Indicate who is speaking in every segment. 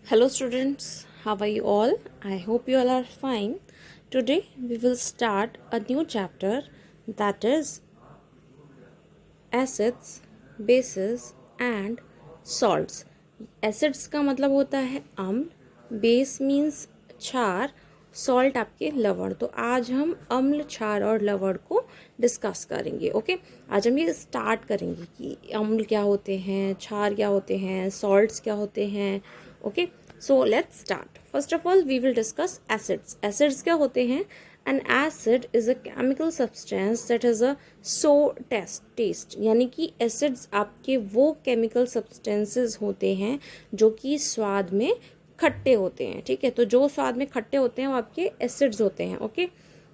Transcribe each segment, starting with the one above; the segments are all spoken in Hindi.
Speaker 1: Hello students, how are you all? I hope you all are fine. Today we will start a new chapter, that is acids, bases and salts. Acids का मतलब होता है अम्ल, बेस मीन्स क्षार, सॉल्ट आपके लवण। तो आज हम अम्ल, क्षार और लवण को डिस्कस करेंगे। ओके, आज हम ये स्टार्ट करेंगे कि अम्ल क्या होते हैं, क्षार क्या होते हैं, सॉल्ट्स क्या होते हैं। Okay, so let's start. First of all we will discuss acids. Acids क्या होते हैं? An acid is a chemical substance that has a sour taste, यानी कि एसिड्स आपके वो केमिकल सब्सटेंसेस होते हैं जो कि स्वाद में खट्टे होते हैं। ठीक है, तो जो स्वाद में खट्टे होते हैं वो आपके एसिड्स होते हैं। Okay,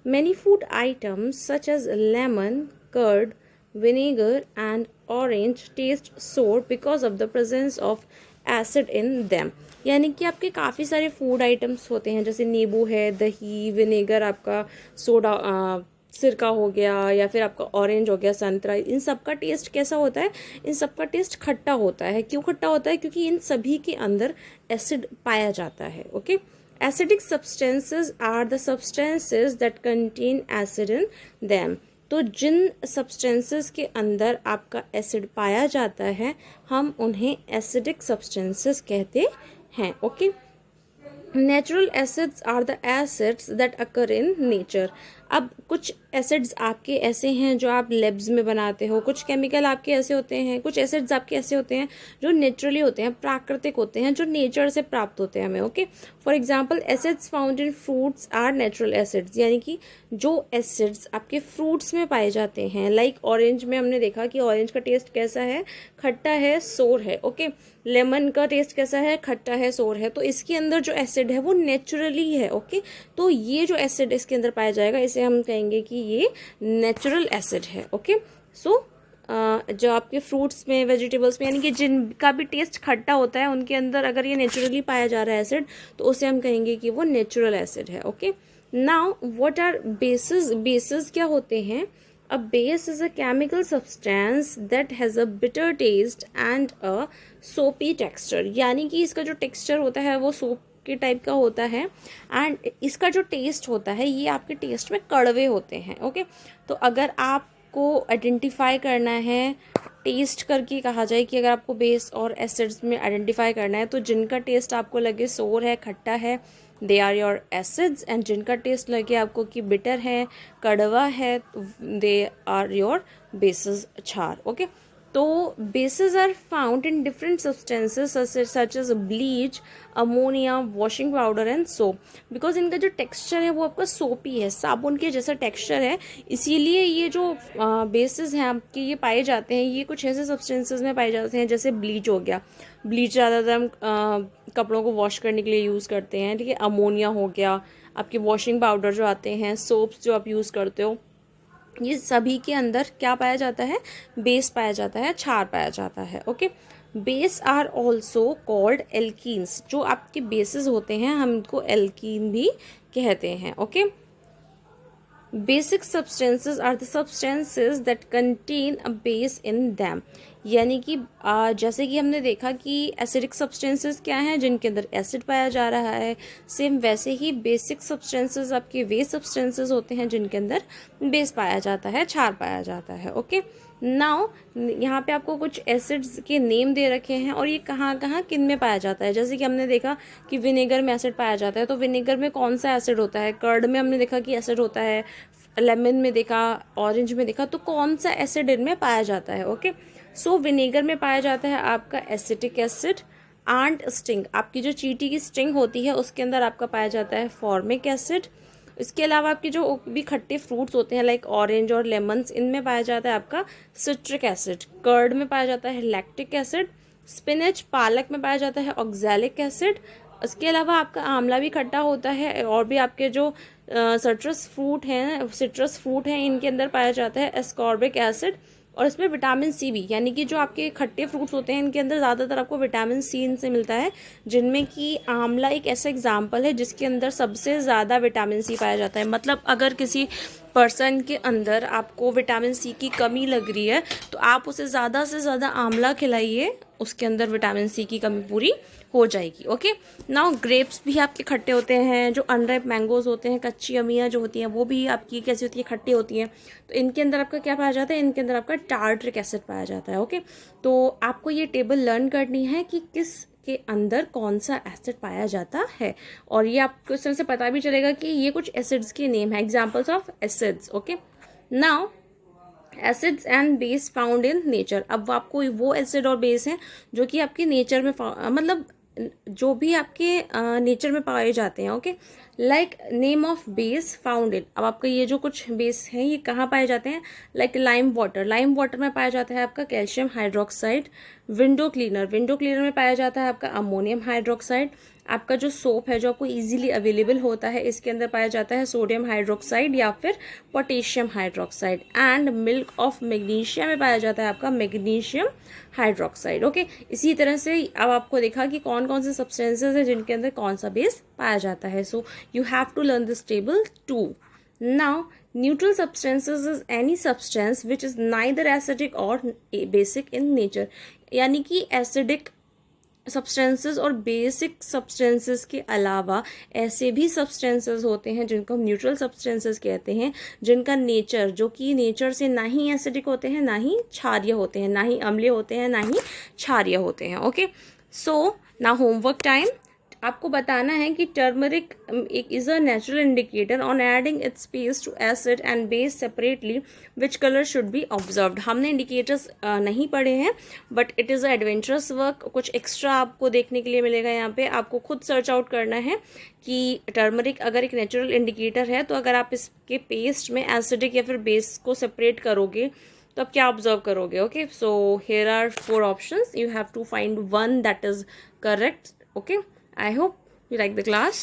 Speaker 1: many food items such as lemon, curd, vinegar and orange taste sour because of the presence of acid in them. यानी कि आपके काफ़ी सारे फूड आइटम्स होते हैं, जैसे नींबू है, दही, विनेगर, आपका सोडा, सिरका हो गया, या फिर आपका ऑरेंज हो गया, संतरा। इन सब का टेस्ट कैसा होता है? इन सब का टेस्ट खट्टा होता है। क्यों खट्टा होता है? क्योंकि इन सभी के अंदर एसिड पाया जाता है। Okay, acidic substances are the substances that contain acid in them. तो जिन सब्सटेंसेस के अंदर आपका एसिड पाया जाता है हम उन्हें एसिडिक सब्सटेंसेस कहते हैं। Okay, natural acids are the acids that occur in nature. अब कुछ एसिड्स आपके ऐसे हैं जो आप लैब्स में बनाते हो, कुछ केमिकल आपके ऐसे होते हैं, कुछ एसिड्स आपके ऐसे होते हैं जो नेचुरली होते हैं, प्राकृतिक होते हैं, जो नेचर से प्राप्त होते हैं हमें। Okay, for example acids found in fruits are natural acids, यानी कि जो एसिड्स आपके फ्रूट्स में पाए जाते हैं, लाइक ऑरेंज में हमने देखा कि ऑरेंज का टेस्ट कैसा है, खट्टा है, सोर है। ओके, लेमन का टेस्ट कैसा है, खट्टा है, सोर है। तो इसके अंदर जो एसिड है वो नेचुरली है। ओके, तो ये जो एसिड इसके अंदर पाया जाएगा इसे हम कहेंगे कि ये नेचुरल एसिड है। ओके, सो जो आपके फ्रूट्स में, वेजिटेबल्स में, यानी कि जिनका भी टेस्ट खट्टा होता है उनके अंदर अगर ये नेचुरली पाया जा रहा है एसिड, तो उसे हम कहेंगे कि वो नेचुरल एसिड है। Okay, now what are bases? Bases क्या होते हैं? A base is a chemical substance that has a bitter taste and a soapy texture, यानी कि इसका जो टेक्सचर होता है वो सोप के टाइप का होता है एंड इसका जो टेस्ट होता है ये आपके टेस्ट में कड़वे होते हैं। ओके, तो अगर आपको आइडेंटिफाई करना है, टेस्ट करके कहा जाए कि अगर आपको बेस और एसिड्स में आइडेंटिफाई करना है, तो जिनका टेस्ट आपको लगे सोर है, खट्टा है, they are your acids, and जिनका टेस्ट लगे आपको कि बिटर है, कड़वा है, दे आर योर बेसिस, क्षार। ओके, तो bases are found in different substances such as bleach, ammonia, washing powder and soap. Because इनका जो टेक्सचर है वो आपका सोपी है, साबुन के जैसा टेक्सचर है, इसीलिए ये जो बेसिस हैं आपके ये पाए जाते हैं, ये कुछ ऐसे सब्सटेंसेस में पाए जाते हैं, जैसे ब्लीच हो गया। ब्लीच ज़्यादातर हम कपड़ों को वॉश करने के लिए यूज़ करते हैं। ठीक है, अमोनिया हो गया, आपके वॉशिंग पाउडर जो आते हैं, सोप्स जो आप यूज़ करते हो, ये सभी के अंदर क्या पाया जाता है? बेस पाया जाता है, क्षार पाया जाता है। Okay, base are also called alkenes. जो आपके बेसिस होते हैं हम इनको एल्कीन भी कहते हैं। Okay, basic substances are the substances that contain a base in them, यानी कि जैसे कि हमने देखा कि एसिडिक सब्सटेंसेस क्या हैं, जिनके अंदर एसिड पाया जा रहा है, सेम वैसे ही बेसिक सब्सटेंसेस आपके वे सब्सटेंसेस होते हैं जिनके अंदर बेस पाया जाता है, क्षार पाया जाता है। ओके, नाउ यहाँ पे आपको कुछ एसिड्स के नेम दे रखे हैं और ये कहाँ कहाँ किन में पाया जाता है। जैसे कि हमने देखा कि विनेगर में एसिड पाया जाता है, तो विनेगर में कौन सा एसिड होता है? कर्ड में हमने देखा कि एसिड होता है, लेमन में देखा, ऑरेंज में देखा, तो कौन सा एसिड इनमें पाया जाता है? ओके, सो विनेगर में पाया जाता है आपका एसिटिक एसिड। एंड स्टिंग, आपकी जो चींटी की स्टिंग होती है उसके अंदर आपका पाया जाता है फॉर्मिक एसिड। इसके अलावा आपके जो भी खट्टे फ्रूट्स होते हैं लाइक ऑरेंज और लेमन्स, इनमें पाया जाता है आपका सिट्रिक एसिड। कर्ड में पाया जाता है लैक्टिक एसिड। स्पिनच, पालक में पाया जाता है ऑक्सैलिक एसिड। इसके अलावा आपका आंवला भी खट्टा होता है, और भी आपके जो सिट्रस फ्रूट हैं इनके अंदर पाया जाता है एस्कॉर्बिक एसिड। और इसमें विटामिन सी भी, यानी कि जो आपके खट्टे फ्रूट्स होते हैं इनके अंदर ज़्यादातर आपको विटामिन सी इनसे मिलता है, जिनमें कि आंवला एक ऐसा एग्जाम्पल है जिसके अंदर सबसे ज़्यादा विटामिन सी पाया जाता है। मतलब अगर किसी पर्सन के अंदर आपको विटामिन सी की कमी लग रही है तो आप उसे ज़्यादा से ज़्यादा आंवला खिलाइए, उसके अंदर विटामिन सी की कमी पूरी हो जाएगी। ओके, नाउ ग्रेप्स भी आपके खट्टे होते हैं, जो अनराइप मैंगोज होते हैं, कच्ची अमियाँ जो होती हैं वो भी आपकी कैसी होती है, खट्टी होती हैं। तो इनके अंदर आपका क्या पाया जाता है, इनके अंदर आपका टार्ट्रिक एसिड पाया जाता है। ओके, तो आपको ये टेबल लर्न करनी है कि किस के अंदर कौन सा एसिड पाया जाता है, और ये आपको इस तरह से पता भी चलेगा कि ये कुछ एसिड्स के नेम है, examples of acids. Okay, now acids and base found in nature. अब आपको वो एसिड और बेस हैं जो कि आपके नेचर में मतलब जो भी आपके नेचर में पाए जाते हैं। Okay, like name of base found in. अब आपका ये जो कुछ बेस हैं ये कहाँ पाए जाते हैं, like lime water, lime water में पाया जाता है आपका calcium hydroxide. Window cleaner, window cleaner में पाया जाता है आपका अमोनियम हाइड्रोक्साइड। आपका जो सोप है जो आपको इजीली अवेलेबल होता है, इसके अंदर पाया जाता है सोडियम हाइड्रोक्साइड या फिर potassium hydroxide. And milk of magnesia में पाया जाता है आपका मैग्नीशियम हाइड्रोक्साइड। ओके, इसी तरह से अब आपको देखा कि कौन कौन से सब्सटेंसेज है जिनके अंदर कौन सा बेस पाया जाता है। So you have to learn this table too. Now neutral substances is any substance which is neither acidic or basic in nature। यानी कि एसिडिक सब्सटेंसेस और बेसिक सब्सटेंसेस के अलावा ऐसे भी सब्सटेंसेस होते हैं जिनको हम न्यूट्रल सब्सटेंसेस कहते हैं, जिनका नेचर जो कि नेचर से ना ही एसिडिक होते हैं, ना ही क्षारीय होते हैं, ना ही अम्लीय होते हैं, ना ही क्षारीय होते हैं। ओके, सो ना होमवर्क टाइम। आपको बताना है कि टर्मरिक एक is a natural indicator on adding its base to acid and base separately which colour should be observed. हमने इंडिकेटर्स नहीं पढ़े हैं, but it is a adventurous work. कुछ एक्स्ट्रा आपको देखने के लिए मिलेगा यहाँ पे। आपको खुद सर्च आउट करना है कि टर्मरिक अगर एक नेचुरल इंडिकेटर है तो अगर आप इसके पेस्ट में एसिडिक या फिर बेस को सेपरेट करोगे तो आप क्या ऑब्जर्व करोगे। Okay, so here are 4 options, you have to find one that is correct. Okay, I hope you like the class.